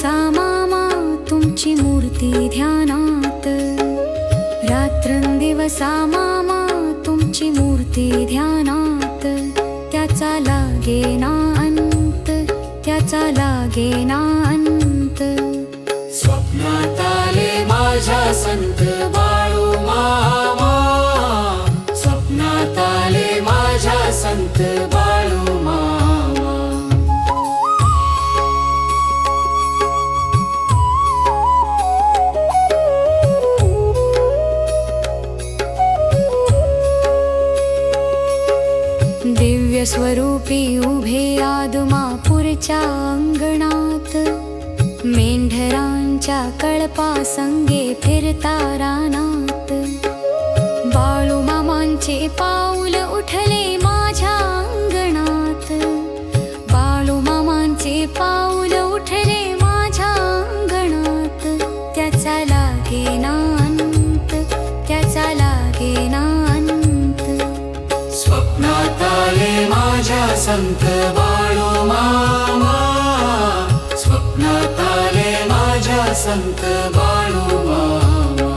रात्रंदिवसा मामा तुमची मूर्ती ध्यानात, रात्रंदिवसा मामा तुमची मूर्ती ध्यानात, त्याचा लागेना अंत, त्याचा लागेना अंत. स्वप्नात आले माझ्या संत बाळू मामा, स्वप्नात आले माझ्या संत बाळू मामा. दिव्य स्वरूपी उभे आदमापूरच्या अंगणात, मेंढरांच्या कळपासंगे फिरता रानात. बाळू मामांचे पाऊल उठले माझ्या अंगणात, बाळू मामांचे पाऊल उठले माझ्या अंगणात, त्याचा लागेना अंत, त्याचा लागेना अंत. स्वप्नात आले माझ्या संत बाळू मामा, स्वप्नात आले माझ्या संत बाळू मामा.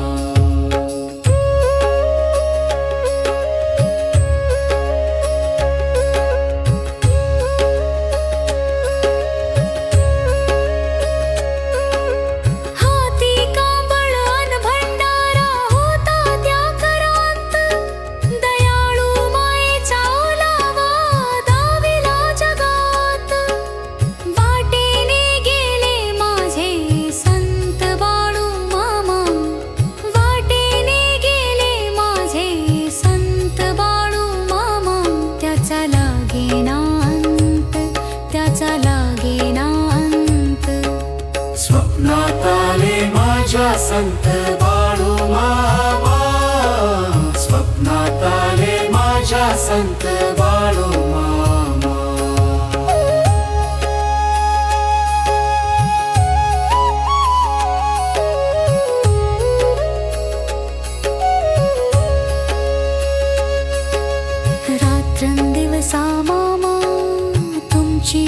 स्वप्नात आले माझ्या संत बाळू मामा, स्वप्नात आले माझ्या संत बाळू मामा. रात्रंदिवसा मामा तुमची